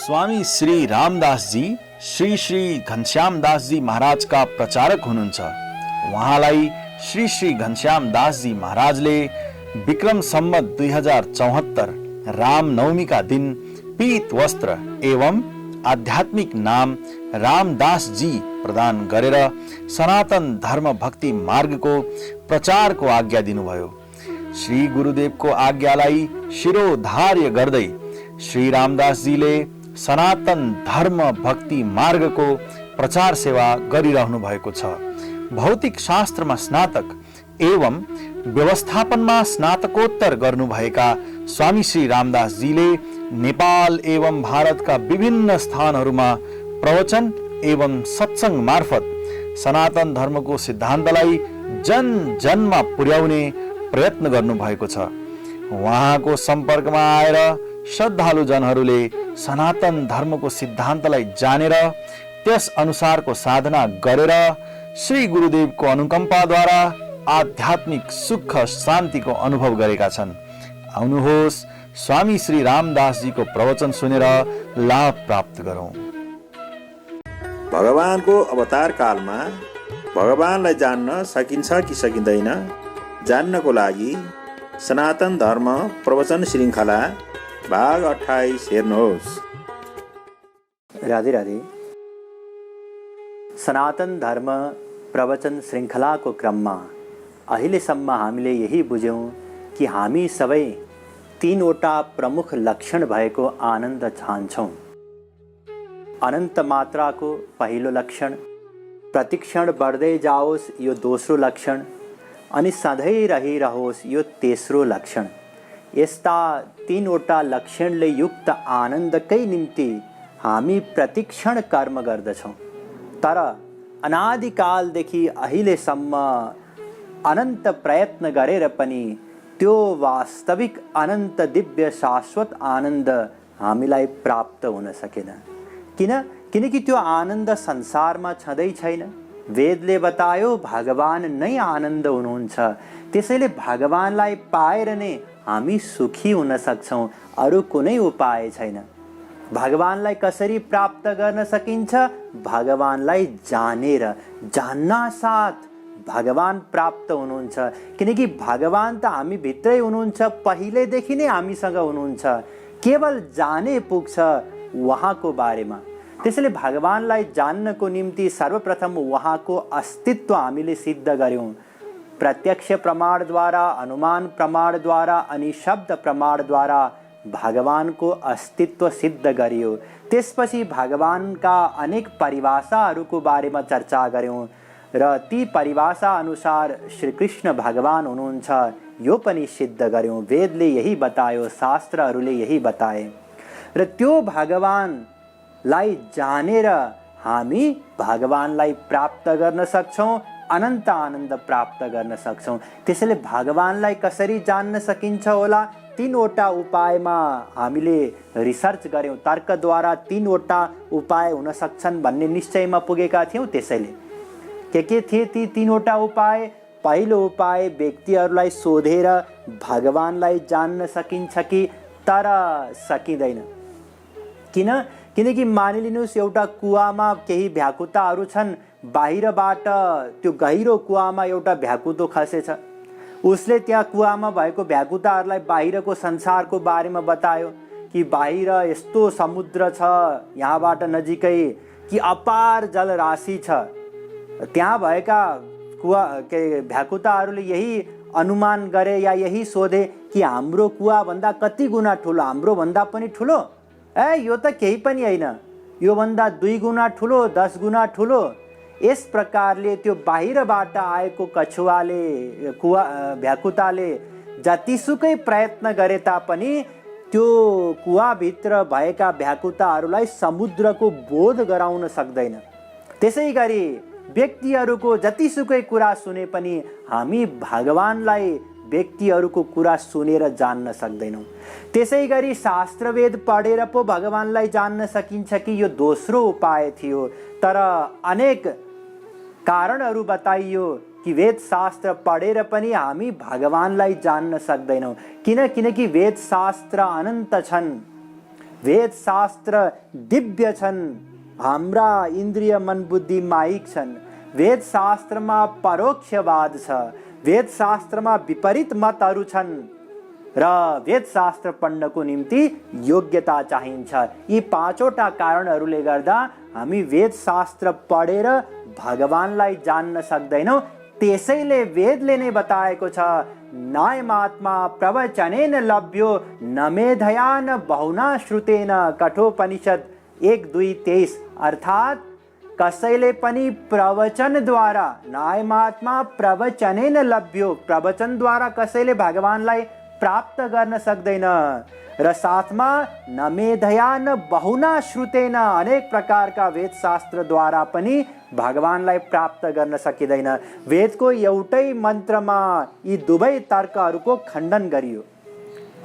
स्वामी श्री रामदास जी श्री श्री घनश्याम दास जी महाराज का प्रचारक हुनुहुन्छ। उहाँलाई श्री श्री घनश्याम दास जी महाराजले विक्रम सम्वत 2074 रामनवमी का दिन पीत वस्त्र एवं आध्यात्मिक नाम रामदास जी प्रदान गरेर सनातन धर्म भक्ति मार्गको प्रचारको आज्ञा दिनुभयो। श्री गुरुदेवको आज्ञालाई शिरोधार्य गर्दै श्री रामदास जीले सनातन धर्म भक्ति मार्गको प्रचार सेवा गरिरहनु भएको छ। भौतिक शास्त्रमा स्नातक एवं व्यवस्थापनमा स्नातकोत्तर गर्नुभएका स्वामी श्री रामदास जीले नेपाल एवं भारतका विभिन्न स्थानहरूमा प्रवचन एवं सत्संग मार्फत सनातन धर्मको सिद्धान्तलाई जन जनमा पुर्याउने प्रयत्न गर्नुभएको छ। उहाँको सम्पर्कमा आएर श्रद्धालु जनहरूले सनातन धर्मको सिद्धान्तलाई जानेर त्यस अनुसारको साधना गरेर श्री गुरुदेवको अनुकम्पाद्वारा आध्यात्मिक सुख शान्तिको अनुभव गरेका छन्। आउनुहोस् स्वामी श्री रामदास जीको प्रवचन सुनेर लाभ प्राप्त गरौं। भगवानको अवतार कालमा भगवानलाई जान्न सकिन्छ कि सकिँदैन जान्नको लागि सनातन धर्म प्रवचन श्रृङ्खला भाग 28 हेर्नुहोस्। राधे राधे। सनातन धर्म प्रवचन श्रृङ्खलाको क्रममा अहिलेसम्म हामीले यही बुझ्यौँ कि हामी सबै तीनवटा प्रमुख लक्षण भएको आनन्द चाहन्छौँ। अनन्त मात्राको पहिलो लक्षण, प्रतिक्षण बढ्दै जाओस् यो दोस्रो लक्षण, अनि सधैँ रहिरहोस् यो तेस्रो लक्षण। यस्ता तीनवटा लक्षणले युक्त आनन्दकै निम्ति हामी प्रतिक्षण कर्म गर्दछौँ। तर अनादिकालदेखि अहिलेसम्म अनन्त प्रयत्न गरेर पनि त्यो वास्तविक अनन्त दिव्य शाश्वत आनन्द हामीलाई प्राप्त हुन सकेन। किनकि त्यो आनन्द संसारमा छँदै छैन। वेदले बतायो भगवान नै आनन्द हुनुहुन्छ। त्यसैले भगवानलाई पाएर नै हामी सुखी हुन सक्छौँ, अरू कुनै उपाय छैन। भगवानलाई कसरी प्राप्त गर्न सकिन्छ? भगवानलाई जानेर, जान्नासाथ भगवान प्राप्त हुनुहुन्छ। किनकि भगवान त हामी भित्रै हुनुहुन्छ, पहिलेदेखि नै हामीसँग हुनुहुन्छ। केवल जाने पुग्छ उहाँको बारेमा। त्यसैले भगवानलाई जान्नको निम्ति सर्वप्रथम उहाँको अस्तित्व हामीले सिद्ध गर्यौँ। प्रत्यक्ष प्रमाणद्वारा, अनुमान प्रमाणद्वारा अनि शब्द प्रमाणद्वारा भगवानको अस्तित्व सिद्ध गरियो। त्यसपछि भगवानका अनेक परिभाषाहरूको बारेमा चर्चा गर्यौँ र ती परिभाषा अनुसार श्रीकृष्ण भगवान हुनुहुन्छ यो पनि सिद्ध गर्यौँ। वेदले यही बतायो, शास्त्रहरूले यही बताए। र त्यो भगवानलाई जानेर हामी भगवानलाई प्राप्त गर्न सक्छौँ, अनन्त आनन्द प्राप्त गर्न सक्छौँ। त्यसैले भगवानलाई कसरी जान्न सकिन्छ होला? तीनवटा उपायमा हामीले रिसर्च गर्यौँ। तर्कद्वारा तीनवटा उपाय हुन सक्छन् भन्ने निश्चयमा पुगेका थियौँ। त्यसैले के थिए ती तीनवटा उपाय? पहिलो उपाय, व्यक्तिहरूलाई सोधेर भगवानलाई जान्न सकिन्छ कि? तर सकिँदैन। किनकि मानिलिनुहोस् एउटा कुवामा केही भ्याकुताहरू छन्, बाहिरबाट त्यो गहिरो कुवामा एउटा भ्याकुतो खसेछ। उसले त्यहाँ कुवामा भएको भ्याकुताहरूलाई बाहिरको संसारको बारेमा बतायो कि बाहिर यस्तो समुद्र छ, यहाँबाट नजिकै कि अपार जलराशि छ। त्यहाँ भएका भ्याकुताहरूले यही अनुमान गरे या यही सोधे कि हाम्रो कुवाभन्दा कति गुणा ठुलो, हाम्रो भन्दा पनि ठुलो? यो त केही पनि होइन, योभन्दा 2 गुणा ठुलो, 10 गुणा ठुलो। यस प्रकारले त्यो बाहिरबाट आएको कछुवाले, भ्याकुताले जतिसुकै प्रयत्न गरे तापनि त्यो कुवाभित्र भएका भ्याकुताहरूलाई समुद्रको बोध गराउन सक्दैन। त्यसै गरी व्यक्तिहरूको जतिसुकै कुरा सुने पनि हामी भगवानलाई व्यक्तिहरूको कुरा सुनेर जान्न सक्दैनौँ। त्यसै गरी शास्त्रवेद पढेर पो भगवानलाई जान्न सकिन्छ कि? यो दोस्रो उपाय थियो। तर अनेक कारणहरू बताइयो कि वेद शास्त्र पढेर पनि हामी भगवानलाई जान्न सक्दैनौँ। किनकि वेद शास्त्र अनन्त छन्। वेद शास्त्र दिव्य छन्, हाम्रा इन्द्रिय मन बुद्धि माइक छन्। वेद शास्त्रमा परोक्षवाद छ, वेद शास्त्रमा विपरीत मतहरू छन् र वेद शास्त्र पढ्नको निम्ति योग्यता चाहिन्छ। यी पाँचवटा कारणहरूले गर्दा हामी वेद शास्त्र पढेर भगवानलाई जान्न सक्दैनौँ। त्यसैले वेदले नै बताएको छ, नायमात्मा प्रवचनेन लभ्यो न मेधया न बहुना श्रुतेन, कठोपनिषद 1:2-23। अर्थात् कसैले पनि प्रवचनद्वारा, नायमात्मा प्रवचनेन लभ्यो, प्रवचनद्वारा कसैले भगवानलाई प्राप्त गर्न सक्दैन र साथमा न मेधया न बहुना श्रुतेन, अनेक प्रकारका वेद शास्त्रद्वारा पनि भगवानलाई प्राप्त गर्न सकिँदैन। वेदको एउटै मन्त्रमा यी दुवै तर्कहरूको खण्डन गरियो।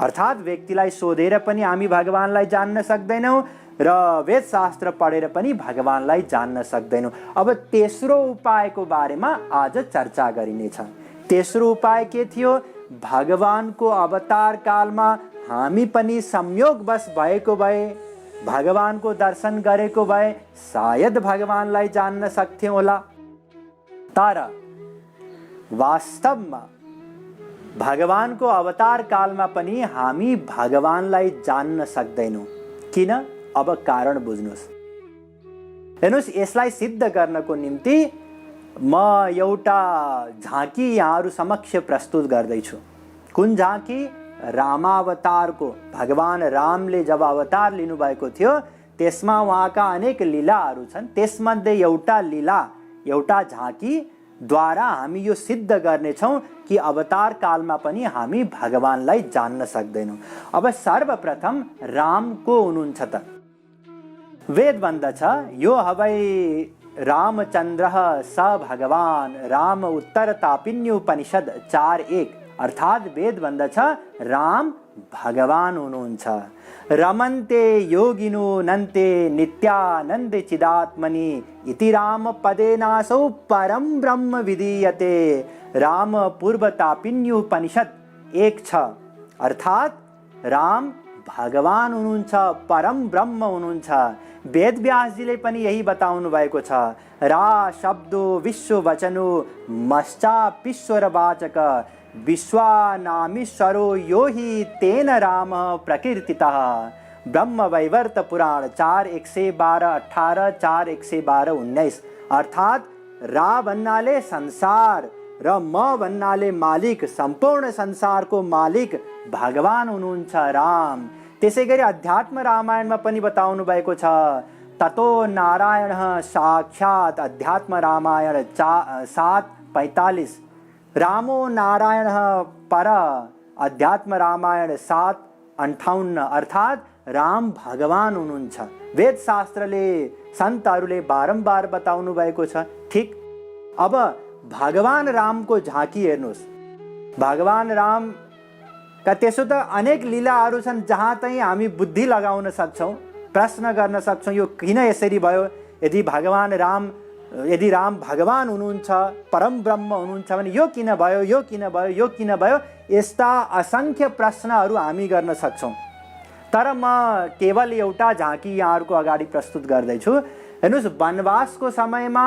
अर्थात् व्यक्तिलाई सोधेर पनि हामी भगवानलाई जान्न सक्दैनौँ र वेद शास्त्र पढेर पनि भगवानलाई जान्न सक्दैनौँ। अब तेस्रो उपायको बारेमा आज चर्चा गरिनेछ। तेस्रो उपाय के थियो? भगवानको अवतार कालमा हामी पनि संयोगवश भएको भए, भगवानको दर्शन गरेको भए सायद भगवानलाई जान्न सक्थ्यौँ होला। तर वास्तवमा भगवानको अवतार कालमा पनि हामी भगवानलाई जान्न सक्दैनौँ। किन? अब कारण बुझ्नुहोस्। हेर्नुहोस्, यसलाई सिद्ध गर्नको निम्ति म एउटा झाँकी यहाँहरू समक्ष प्रस्तुत गर्दैछु। कुन झाँकी? रामावतारको। भगवान रामले जब अवतार लिनुभएको थियो त्यसमा उहाँका अनेक लीलाहरू छन्। त्यसमध्ये एउटा लीला, एउटा झाँकीद्वारा हामी यो सिद्ध गर्नेछौँ कि अवतार कालमा पनि हामी भगवानलाई जान्न सक्दैनौँ। अब सर्वप्रथम राम को हुनुहुन्छ त? वेद भन्दछ, यो हवै रामचन्द्र स भगवान, राम उत्तर तापिन्युपनिषद 4:1। अर्थात् वेद भन्दछ राम भगवान हुनुहुन्छ। रमन्ते योगिनो नन्ते नित्यानन्दे चिदात्मनि इति राम पदेनासौ परम ब्रह्म विधीयते। राम पूर्व तापिन्युपनिषद 1:6। अर्थात् राम भगवान हुनुहुन्छ, परम ब्रह्म हुनुहुन्छ। वेद व्यासजीले पनि यही बताउनु भएको छ। रा शब्दो विश्व वचनो मश्चापीश्वरवाचक, विश्वानामीश्वरो यो हि तेन राम प्रकीर्तितः। ब्रह्म वैवर्त पुराण 4:112, 18, 4:112, 19। अर्थात् रा भन्नाले संसार र म भन्नाले मालिक, सम्पूर्ण संसारको मालिक भगवान हुनुहुन्छ राम। त्यसै गरी अध्यात्म रामायणमा पनि बताउनु भएको छ, ततो नारायण साक्षात्। अध्यात्म रामायण 7:45। रामो नारायण पर। अध्यात्म रामायण 7:58। अर्थात् राम भगवान हुनुहुन्छ। वेद शास्त्रले, सन्तहरूले बारम्बार बताउनु भएको छ। ठिक, अब भगवान रामको झाँकी हेर्नुहोस्। भगवान राम का त्यसो त अनेक लीलाहरू छन् जहाँ चाहिँ हामी बुद्धि लगाउन सक्छौँ, प्रश्न गर्न सक्छौँ यो किन यसरी भयो। यदि राम भगवान हुनुहुन्छ, परम ब्रह्म हुनुहुन्छ भने यो किन भयो, यो किन भयो, यो किन भयो, यस्ता असङ्ख्य प्रश्नहरू हामी गर्न सक्छौँ। तर म केवल एउटा झाँकी यहाँहरूको अगाडि प्रस्तुत गर्दैछु। हेर्नुहोस्, वनवासको समयमा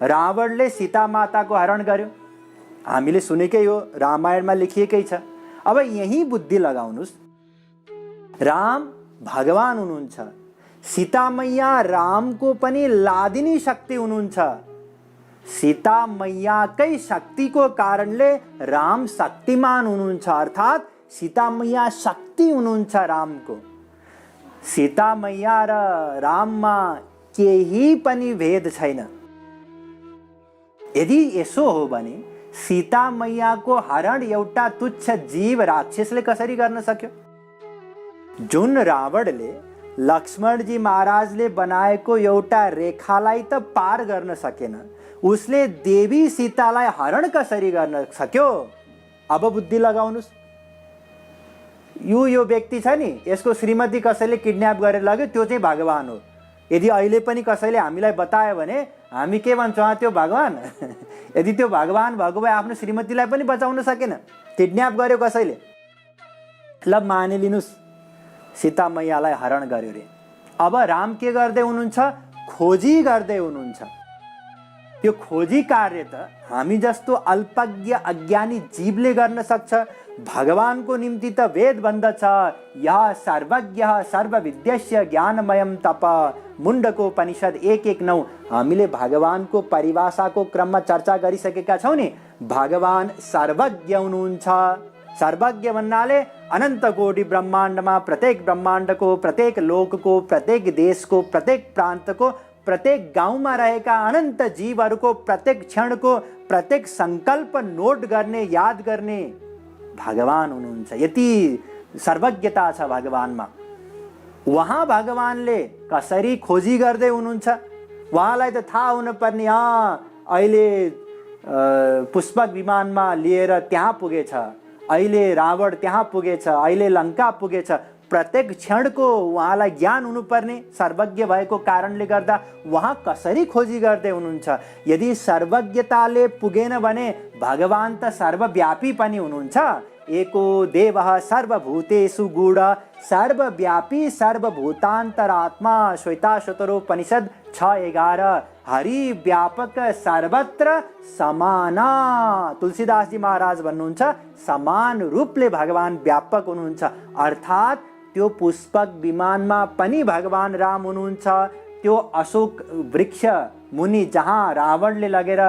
रावणले सीता माताको हरण गर्यो। हामीले सुनेकै हो, रामायणमा लेखिएकै छ। अब यही बुद्धि लगाउनुहोस्। राम भगवान हुनुहुन्छ, सीता मैया रामको पनि लादिनी शक्ति हुनुहुन्छ। सीता मैयाकै शक्तिको कारणले राम शक्तिमान हुनुहुन्छ। अर्थात् सीता मैया शक्ति हुनुहुन्छ रामको। सीता मैया र राममा केही पनि भेद छैन। यदि यसो हो भने सीता मैयाको हरण एउटा तुच्छ जीव राक्षसले कसरी गर्न सक्यो? जुन रावणले लक्ष्मणजी महाराजले बनाएको एउटा रेखालाई त पार गर्न सकेन, उसले देवी सीतालाई हरण कसरी गर्न सक्यो? अब बुद्धि लगाउनुस्। यो व्यक्ति छ नि, यसको श्रीमती कसैले किडन्याप गरेर लग्यो, त्यो चाहिँ भगवान हो। यदि अहिले पनि कसैले हामीलाई बतायो भने हामी के भन्छौँ? त्यो भगवान। यदि त्यो भगवान भएको भए आफ्नो श्रीमतीलाई पनि बचाउन सकेन, किडन्याप गर्यो कसैले। ल मानिलिनुस् सीता मैयालाई हरण गर्यो रे। अब राम के गर्दै हुनुहुन्छ? खोजी गर्दै हुनुहुन्छ। त्यो खोजी कार्य त हामी जस्तो अल्पज्ञ अज्ञानी जीवले गर्न सक्छ। भगवानको निम्ति त वेद भन्दछ, यः सर्वज्ञः सर्वविद्यस्य ज्ञानमयम तप। मुण्डको उपनिषद 1:1-9। हामीले भगवानको परिभाषाको क्रममा चर्चा गरिसकेका छौँ नि। भगवान सर्वज्ञ हुनुहुन्छ। सर्वज्ञ भन्नाले अनन्त कोटि ब्रह्माण्डमा प्रत्येक ब्रह्माण्डको, प्रत्येक लोकको, प्रत्येक देशको, प्रत्येक प्रान्तको, प्रत्येक गाउँमा रहेका अनन्त जीवहरूको प्रत्येक क्षणको प्रत्येक सङ्कल्प नोट गर्ने, याद गर्ने भगवान हुनुहुन्छ। यति सर्वज्ञता छ भगवानमा। उहाँ भगवानले कसरी खोजी गर्दै हुनुहुन्छ? उहाँलाई त थाहा हुनुपर्ने, अहिले पुष्पक विमानमा लिएर त्यहाँ पुगेछ, अहिले रावण त्यहाँ पुगेछ, अहिले लङ्का पुगेछ। प्रत्येक क्षणको उहाँलाई ज्ञान हुनुपर्ने। सर्वज्ञ भएको कारणले गर्दा उहाँ कसरी खोजी गर्दै हुनुहुन्छ? यदि सर्वज्ञताले पुगेन भने भगवान त सर्वव्यापी पनि हुनुहुन्छ। एको देवः सर्वभूतेषु गूढ सर्वव्यापी सर्वभूतान्तरात्मा। श्वेताश्वतरोपनिषद 6:11। हरि व्यापक सर्वत्र समाना। तुलसीदास जी महाराज भन्नुहुन्छ समान रूपले भगवान व्यापक हुनुहुन्छ। अर्थात् त्यो पुष्पक विमानमा पनि भगवान राम हुनुहुन्छ। त्यो अशोक वृक्ष मुनि जहाँ रावणले लगेर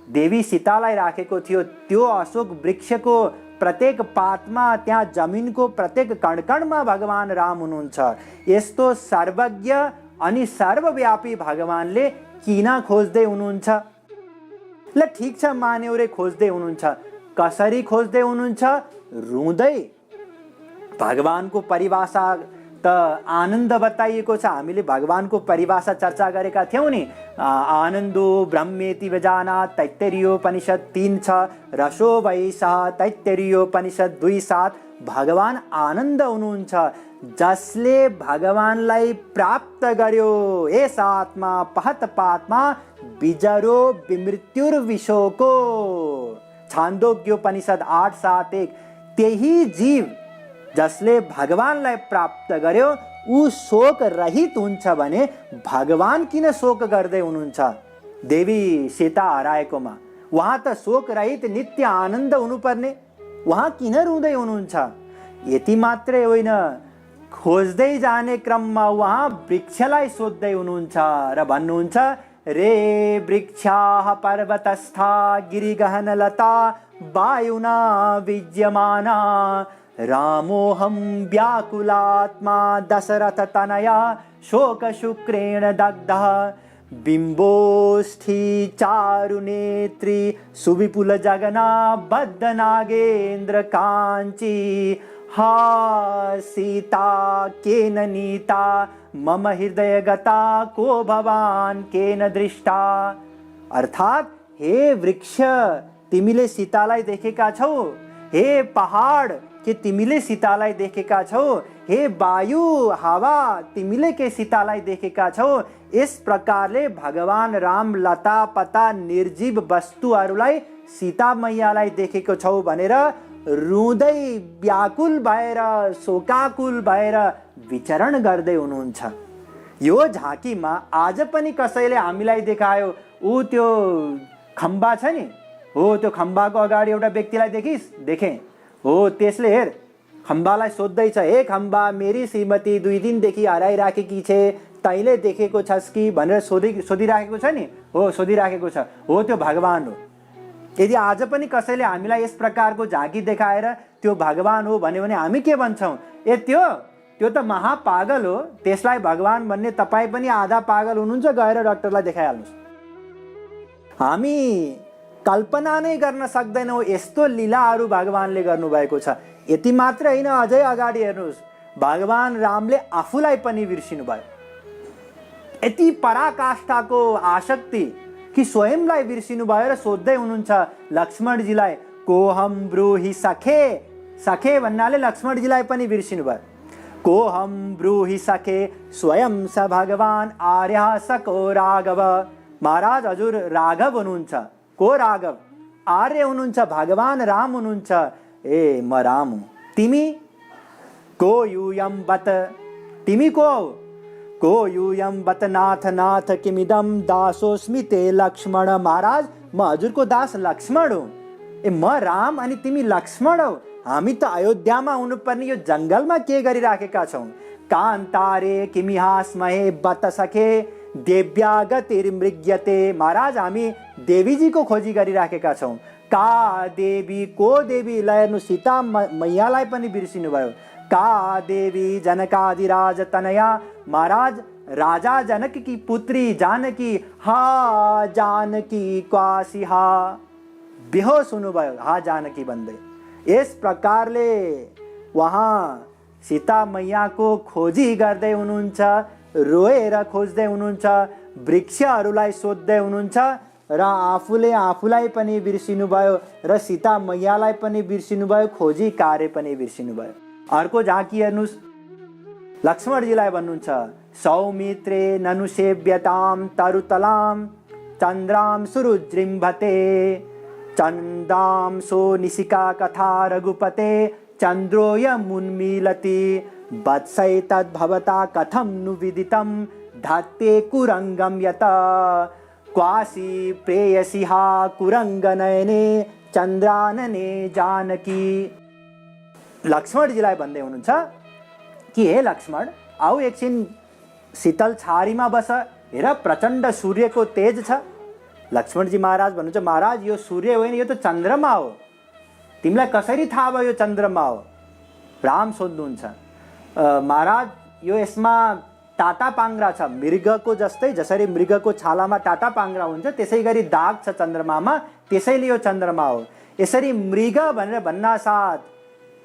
देवी सीतालाई राखेको थियो, त्यो अशोक वृक्षको प्रत्येक पातमा, त्यहाँ जमिनको प्रत्येक कणकणमा भगवान राम हुनुहुन्छ। यस्तो सर्वज्ञ अनि सर्वव्यापी भगवानले किन खोज्दै हुनुहुन्छ? ल ठिक छ, मान्यौ रे खोज्दै हुनुहुन्छ। कसरी खोज्दै हुनुहुन्छ? रुँदै। भगवानको परिभाषा त आनन्द बताइएको छ। हामीले भगवानको परिभाषा चर्चा गरेका थियौँ नि। आनन्दो ब्रह्मेति विजानात् तैत्तिरीयोपनिषद 3:6। रसो वै सः तैत्तिरीयोपनिषद 2:7। भगवान आनन्द हुनुहुन्छ। जसले भगवानलाई प्राप्त गर्यो, एष आत्मा पहत पात्मा बिजरो विमृत्युर्विशोको। छान्दोग्योपनिषद 8:7-1। त्यही जीव जसले भगवानलाई प्राप्त गर्यो ऊ शोक रहित हुन्छ भने भगवान किन शोक गर्दै हुनुहुन्छ? देवी सीता हराएकोमा उहाँ त शोक रहित नित्य आनन्द हुनुपर्ने, उहाँ किन रुँदै हुनुहुन्छ? यति मात्रै होइन, खोज्दै जाने क्रममा उहाँ वृक्षलाई सोध्दै हुनुहुन्छ र भन्नुहुन्छ, रे वृक्षाः पर्वतस्था गिरिगहनलता वायुना विज्यमाना रामोऽहं व्याकुलात्मा दशरथ तनया शोकशुक्रेण दग्धः बिम्बोष्ठी चारुनेत्री सुविपुल जगना बद्धनागेन्द्र कांची हा सीता केन नीता मम हृदय गता को भवान केन दृष्टा। अर्थात हे वृक्ष तिमीले सीतालाई देखेका छौ, हे पहाड के तिमीले सीतालाई देखेका छौ, हे वायु हावा तिमीले के सीतालाई देखेका छौ। यस प्रकारले भगवान राम लता पता निर्जीव वस्तुहरूलाई सीता मैयालाई देखेको छौ भनेर रुँदै व्याकुल भएर शोकाकुल भएर विचरण गर्दै हुनुहुन्छ। यो झाँकीमा आज पनि कसैले हामीलाई देखायो, ऊ त्यो खम्बा छ नि, हो त्यो खम्बाको अगाडि एउटा व्यक्तिलाई देखिस्? देखेँ। हो त्यसले हेर खम्बालाई सोध्दैछ, हे खम्बा मेरी श्रीमती 2 दिनदेखि हराइराखेकी छे, तैँले देखेको छस् कि भनेर सोधिराखेको छ नि। हो सोधिराखेको छ, हो त्यो भगवान हो। यदि आज पनि कसैले हामीलाई यस प्रकारको झाँकी देखाएर त्यो भगवान हो भन्यो भने हामी के भन्छौँ? ए त्यो त महापागल हो, त्यसलाई भगवान भन्ने तपाईँ पनि आधा पागल हुनुहुन्छ, गएर डक्टरलाई देखाइहाल्नुहोस्। हामी कल्पना नै गर्न सक्दैनौँ यस्तो लीलाहरू भगवानले गर्नुभएको छ। यति मात्र होइन, अझै अगाडि हेर्नुहोस्, भगवान रामले आफूलाई पनि बिर्सिनु भयो। यति पराकाष्ठाको आसक्ति कि स्वयंलाई बिर्सिनु भयो र सोध्दै हुनुहुन्छ लक्ष्मणजीलाई, कोहम ब्रूहि सखे। सखे भन्नाले लक्ष्मणजीलाई पनि बिर्सिनु भयो। कोहम ब्रूहि सखे स्वयं स भगवान आर्य सको राघव। महाराज हजुर राघव हुनुहुन्छ। को राघव? आर्य हुनुहुन्छ, भगवान राम हुनुहुन्छ। ए म राम हुँ, तिमी को यूयम बत, तिमी को को यूयम बत नाथ नाथ किमिदम दासोस्मि ते लक्ष्मण। महाराज म हजुरको दास लक्ष्मण हो। ए म राम अनि तिमी लक्ष्मण हौ। हामी त अयोध्यामा हुनुपर्ने यो जङ्गलमा के गरिराखेका छौँ। कान्तारे किमिहास्महे बत सखे देव्यागतिर्मृग्यते। महाराज हामी देवीजीको खोजी गरिराखेका छौँ। का देवी को देवी, ल हेर्नु सीता मैयालाई पनि बिर्सिनु भयो। का देवी जनकादिराज तनया। महाराज राजा जनक की पुत्री जानकी, हा जानकी क्वासी हा, बेहोस हुनुभयो हा जानकी भन्दै। यस प्रकारले उहाँ सीता मैयाको खोजी गर्दै हुनुहुन्छ, रोएर खोज्दै हुनुहुन्छ, वृक्षहरूलाई सोध्दै हुनुहुन्छ र आफूले आफूलाई पनि बिर्सिनुभयो र सीता मैयालाई पनि बिर्सिनुभयो, खोजी कार्य पनि बिर्सिनुभयो। अर्को झाँकी हेर्नुहोस्, लक्ष्मणजीलाई भन्नुहुन्छ सौमित्रे ननु सेव्यताम तरुतलाम चन्द्राम सुरुजृम्भते चन्दाम सो निशिका कथा रघुपते चन्द्रोयमुन्मीलति वत्सै तद्भवता कथं नु विदितं धत्ते कुरंगम यत क्वासी प्रेयसी हा कुरंगनयने चन्द्रानने जानकी। लक्ष्मणजीलाई भन्दै हुनुहुन्छ कि हे लक्ष्मण, आऊ एकछिन शीतल छारीमा बस, हेर प्रचण्ड सूर्यको तेज छ। लक्ष्मणजी महाराज भन्नुहुन्छ महाराज यो सूर्य होइन, यो त चन्द्रमा हो। तिमीलाई कसरी थाहा भयो यो चन्द्रमा हो? राम सोध्नुहुन्छ महाराज यो यसमा टाटा पाङ्ग्रा छ, मृगको जस्तै, जसरी मृगको छालामा टाटा पाङ्ग्रा हुन्छ त्यसै गरी दाग छ चन्द्रमामा, त्यसैले यो चन्द्रमा हो। यसरी मृग भनेर भन्नासाथ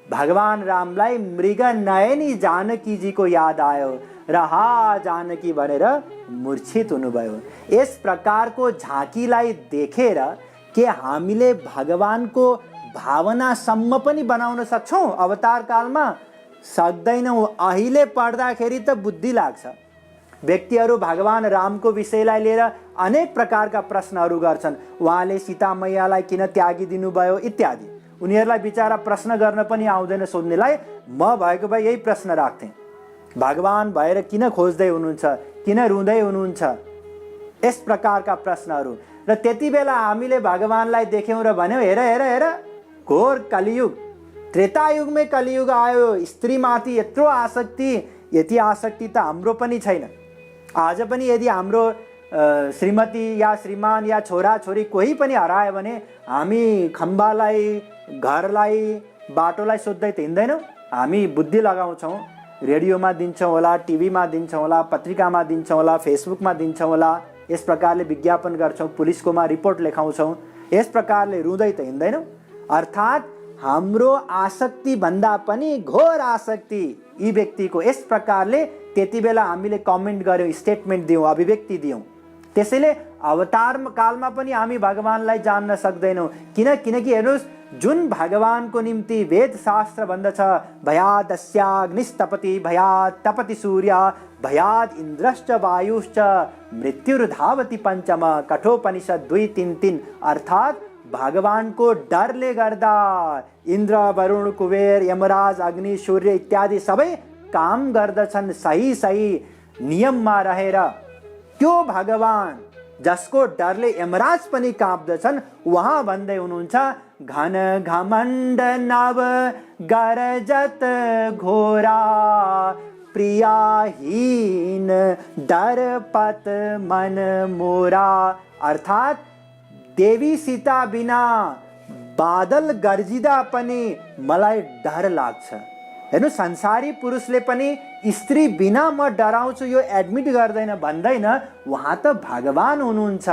भगवान रामलाई मृग नयनी जानकीजीको याद आयो र हा जानकी भनेर मूर्छित हुनुभयो। यस प्रकारको झाँकीलाई देखेर के हामीले भगवानको भावनासम्म पनि बनाउन सक्छौँ? अवतार कालमा सक्दैनौँ। अहिले पढ्दाखेरि त बुद्धि लाग्छ। व्यक्तिहरू भगवान रामको विषयलाई लिएर अनेक प्रकारका प्रश्नहरू गर्छन्। उहाँले सीता मैयालाई किन त्यागिदिनु भयो इत्यादि। उनीहरूलाई बिचारा प्रश्न गर्न पनि आउँदैन सोध्नेलाई। म भएको भए यही प्रश्न राख्थेँ, भगवान भएर किन खोज्दै हुनुहुन्छ, किन रुँदै हुनुहुन्छ, यस प्रकारका प्रश्नहरू। र त्यति बेला हामीले भगवानलाई देख्यौँ र भन्यौँ हेर हेर हेर घोर कलियुग, त्रेतायुगमै कलियुग आयो, स्त्रीमाथि यत्रो आसक्ति, यति आसक्ति त हाम्रो पनि छैन। आज पनि यदि हाम्रो श्रीमती या श्रीमान या छोरा छोरी कोही पनि हरायो भने हामी खम्बालाई, घरलाई, बाटोलाई सोध्दै त हिँड्दैनौँ। हामी बुद्धि लगाउँछौँ, रेडियोमा दिन्छौँ होला, टिभीमा दिन्छौँ होला, पत्रिकामा दिन्छौँ होला, फेसबुकमा दिन्छौँ होला, यस प्रकारले विज्ञापन गर्छौँ, पुलिसकोमा रिपोर्ट लेखाउँछौँ। यस प्रकारले रुँदै त हिँड्दैनौँ। अर्थात् हाम्रो आसक्ति भन्दा पनि घोर आसक्ति यी व्यक्तिको। यस प्रकारले त्यति बेला हामीले कमेन्ट गर्यौँ, स्टेटमेन्ट दियौँ, अभिव्यक्ति दियौँ। त्यसैले अवतार कालमा पनि हामी भगवानलाई जान्न सक्दैनौँ। किनकि हेर्नुहोस्, जुन भगवानको निम्ति वेद शास्त्र भन्दछ भयादस्याग्निस्तपति भयात् तपति सूर्य भयात् इन्द्रश्च वायुश्च मृत्युर्धावति पञ्चम, कठोपनिषद 2:3-3। अर्थात् भगवानको डरले गर्दा इन्द्र, वरुण, कुबेर, यमराज, अग्नि, सूर्य इत्यादि सबै काम गर्दछन् सही नियममा रहेर। त्यो भगवान जसको डरले यमराज पनि काँप्दछन्, उहाँ भन्दै हुनुहुन्छ घन घमण्ड नव गरजत घोरा प्रियाहीन डरपत मन मोरा। अर्थात् देवी सीता बिना बादल गर्जिदा पनि मलाई डर लाग्छ। हेर्नु, संसारी पुरुषले पनि स्त्री बिना म डराउँछु यो एडमिट गर्दैन, भन्दैन। उहाँ त भगवान हुनुहुन्छ।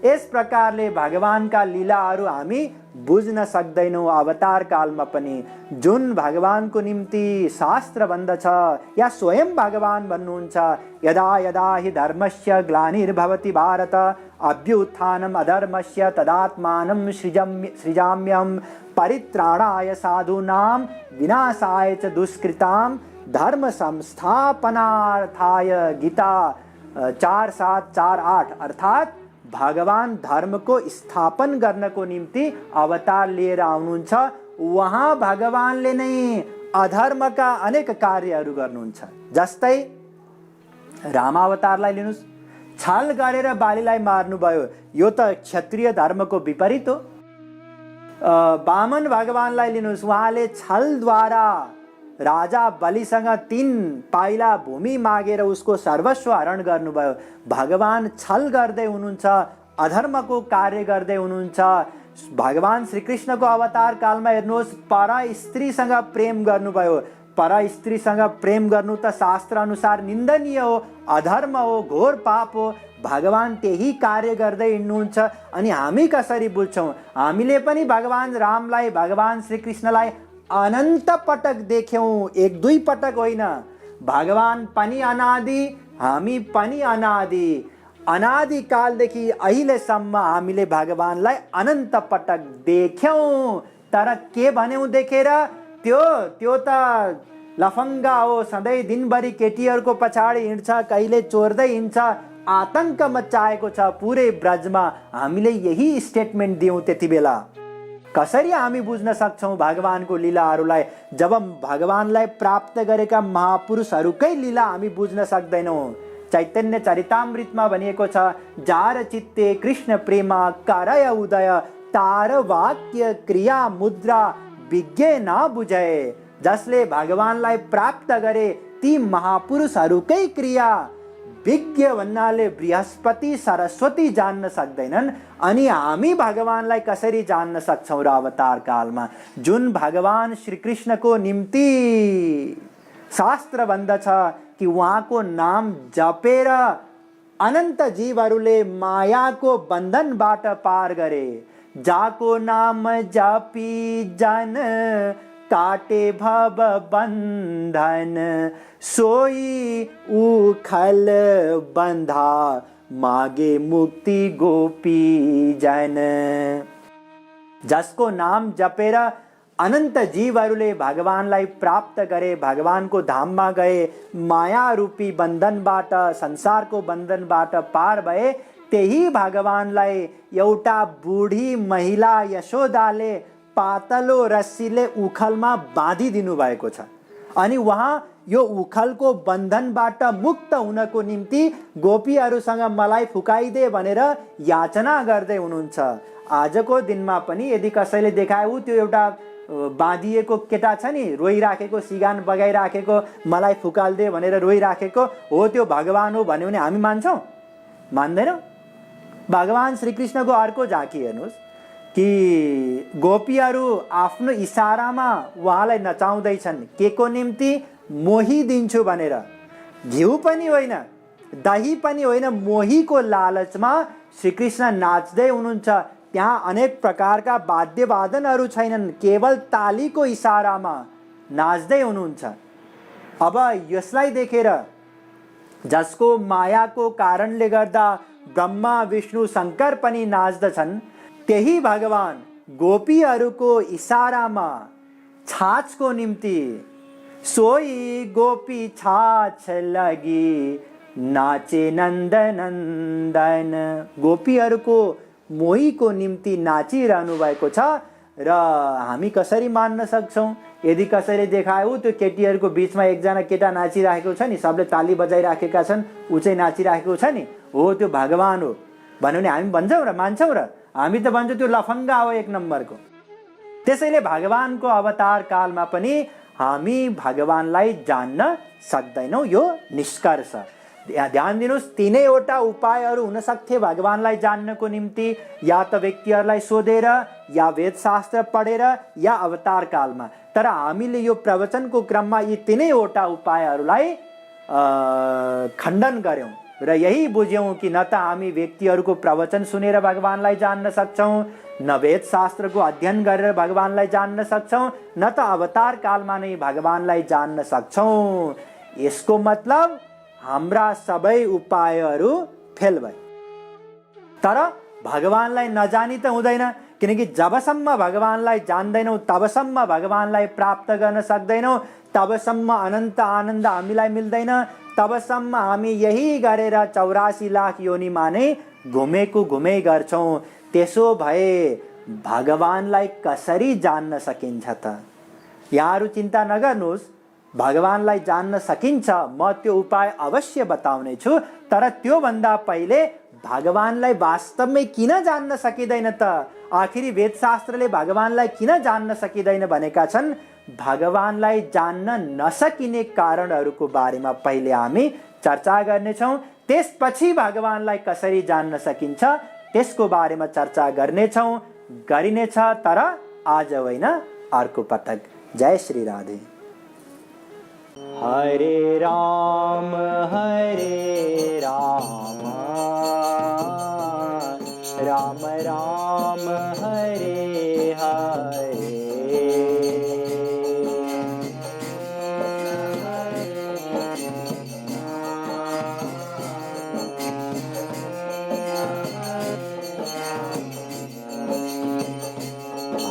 यस प्रकारले भगवानका लीलाहरू हामी बुझ्न सक्दैनौँ अवतार कालमा पनि। जुन भगवानको निम्ति शास्त्र भन्दछ या स्वयं भगवान भन्नुहुन्छ, यदा यदा हि धर्मस्य ग्लानिर्भवति भारत अभ्युत्थानम् अधर्मस्य तदात्मानं सृजाम्यहं परित्राणाय साधूनां विनाशाय च दुष्कृतां धर्म संस्थापनार्थाय। गीता 4:7-4:8। अर्थात् भगवान धर्मको स्थापन गर्नको निम्ति अवतार लिएर आउनुहुन्छ। उहाँ भगवानले नै अधर्मका अनेक कार्यहरू गर्नुहुन्छ। जस्तै रामावतारलाई लिनुस्, छल गरेर बालीलाई मार्नुभयो, यो त क्षत्रिय धर्मको विपरीत हो। वामन भगवानलाई लिनुस्, उहाँले छलद्वारा राजा बलिसँग 3 पाइला भूमि मागेर उसको सर्वस्व हरण गर्नुभयो। भगवान छल गर्दै हुनुहुन्छ, अधर्मको कार्य गर्दै हुनुहुन्छ। भगवान श्रीकृष्णको अवतार कालमा हेर्नुहोस्, परा स्त्रीसँग प्रेम गर्नुभयो। परा स्त्रीसँग प्रेम गर्नु त शास्त्र अनुसार निन्दनीय हो, अधर्म हो, घोर पाप हो। भगवान त्यही कार्य गर्दै हिँड्नुहुन्छ। अनि हामी कसरी बुझ्छौँ? हामीले पनि भगवान रामलाई, भगवान श्रीकृष्णलाई अनन्त पटक देख्यौँ, 1-2 पटक होइन। भगवान पनि अनादि, हामी पनि अनादि। अनादि कालदेखि अहिलेसम्म हामीले भगवानलाई अनन्त पटक देख्यौँ। तर के भन्यौँ देखेर? त्यो त लफङ्गा हो, सधैँ दिनभरि केटीहरूको पछाडि हिँड्छ, कहिले चोर्दै हिँड्छ, आतङ्क मचाएको छ पुरै ब्रजमा। हामीले यही स्टेटमेन्ट दियौँ त्यति बेला। कसरी हामी बुझ्न सक्छौँ भगवानको लीलाहरूलाई? जब भगवानलाई प्राप्त गरेका महापुरुषहरूकै लीला हामी बुझ्न सक्दैनौँ। चैतन्य चरितामृतमा भनिएको छ, जार चित्ते कृष्ण प्रेमा करय उदय, तार वाक्य क्रिया मुद्रा विज्ञ न बुझे। जसले भगवानलाई प्राप्त गरे ती महापुरुषहरूकै क्रिया, विज्ञ भन्नाले बृहस्पति सरस्वती जान्न सक्दैनन्। अनि हामी भगवानलाई कसरी जान्न सक्छौँ र अवतार कालमा? जुन भगवान श्रीकृष्णको निम्ति शास्त्र भन्दछ कि उहाँको नाम जपेर अनन्त जीवहरूले मायाको बन्धनबाट पार गरे। जाको नाम जपी जन काटे भव बन्धन, सोई उखल बंधा मागे मुक्ति गोपी जन। जसको नाम जपेर अनन्त जीवहरूले भगवानलाई प्राप्त गरे, भगवानको धाममा गए, माया रूपी बन्धनबाट, संसारको बन्धनबाट पार भए, त्यही भगवानलाई एउटा बुढी महिला यशोदाले पातलो रस्सीले उखलमा बाँधिदिनु भएको छ। अनि उहाँ यो उखलको बन्धनबाट मुक्त हुनको निम्ति गोपीहरूसँग मलाई फुकाइदे भनेर याचना गर्दै हुनुहुन्छ। आजको दिनमा पनि यदि कसैले देखायो त्यो एउटा बाँधिएको केटा छ नि, रोइराखेको, सिगान बगाइराखेको, मलाई फुकाल्दे भनेर रोइराखेको हो, त्यो भगवान हो भन्यो भने हामी मान्छौँ? मान्दैनौँ। भगवान श्रीकृष्णको अर्को झाँकी हेर्नुहोस् कि गोपीहरू आफ्नो इसारामा उहाँलाई नचाउँदैछन्। के को निम्ति? मोही दिन्छु भनेर। घिउ पनि होइन, दही पनि होइन, मोहीको लालचमा श्रीकृष्ण नाच्दै हुनुहुन्छ। त्यहाँ अनेक प्रकारका वाद्यवादनहरू छैनन्, केवल तालीको इसारामा नाच्दै हुनुहुन्छ। अब यसलाई देखेर जसको मायाको कारणले गर्दा ब्रह्मा विष्णु शङ्कर पनि नाच्दछन्, त्यही भगवान गोपीहरूको इसारामा छाछको निम्ति सोई गोपी छाछ लगी नाचे नन्द नन्दन, गोपीहरूको मोहीको निम्ति नाचिरहनु भएको छ। र हामी कसरी मान्न सक्छौँ? यदि कसैले देखायो त्यो केटीहरूको बिचमा एकजना केटा नाचिराखेको छ नि, सबले ताली बजाइराखेका छन्, ऊ चाहिँ नाचिराखेको छ नि, हो त्यो भगवान हो भन्यो भने हामी भन्छौँ र मान्छौँ र? हामी त भन्छौँ त्यो लफङ्गा हो 1 नम्बरको। त्यसैले भगवानको अवतार कालमा पनि हामी भगवानलाई जान्न सक्दैनौँ, यो निष्कर्ष। ध्यान दिनुहोस्, 3वटा उपायहरू हुन सक्थे भगवानलाई जान्नको निम्ति। या त व्यक्तिहरूलाई सोधेर, या वेदशास्त्र पढेर, या अवतार कालमा। तर हामीले यो प्रवचनको क्रममा यी 3वटा उपायहरूलाई खण्डन गर्यौँ र यही बुझ्यौँ कि न त हामी व्यक्तिहरूको प्रवचन सुनेर भगवानलाई जान्न सक्छौँ, न वेदशास्त्रको अध्ययन गरेर भगवानलाई जान्न सक्छौँ, न त अवतार कालमा नै भगवानलाई जान्न सक्छौँ। यसको मतलब हाम्रा सबै उपायहरू फेल भए। तर भगवानलाई नजानी त हुँदैन, किनकि जबसम्म भगवानलाई जान्दैनौँ तबसम्म भगवानलाई प्राप्त गर्न सक्दैनौँ, तबसम्म अनन्त आनन्द हामीलाई मिल्दैन, तबसम्म हामी यही गरेर 84 लाख योनिमा नै घुमै गर्छौँ। त्यसो भए भगवानलाई कसरी जान्न सकिन्छ त? यहाँहरू चिन्ता नगर्नुहोस्, भगवानलाई जान्न सकिन्छ, म त्यो उपाय अवश्य बताउने छु। तर त्योभन्दा पहिले भगवानलाई वास्तवमै किन जान्न सकिँदैन त? आखिरी वेदशास्त्रले भगवानलाई किन जान्न सकिँदैन भनेका छन्? भगवानलाई जान्न नसकिने कारणहरूको बारेमा पहिले हामी चर्चा गर्नेछौँ। त्यसपछि भगवानलाई कसरी जान्न सकिन्छ त्यसको बारेमा चर्चा गरिनेछ, तर आज होइन, अर्को पटक। जय श्री राधे। हरे राम राम राम हरे हरे।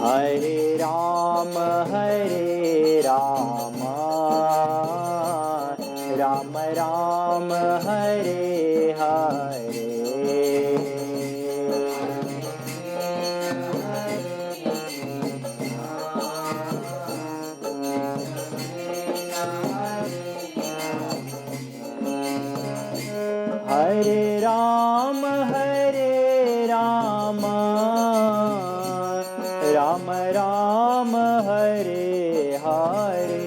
हरे राम राम राम हरे हरे। हरे राम राम राम हरे हरे।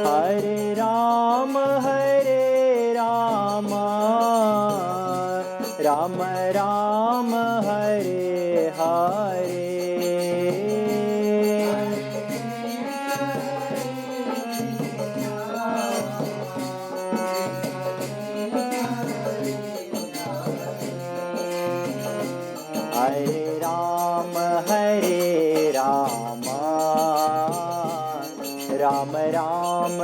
हरे राम राम राम हरे हरे। हरे राम राम राम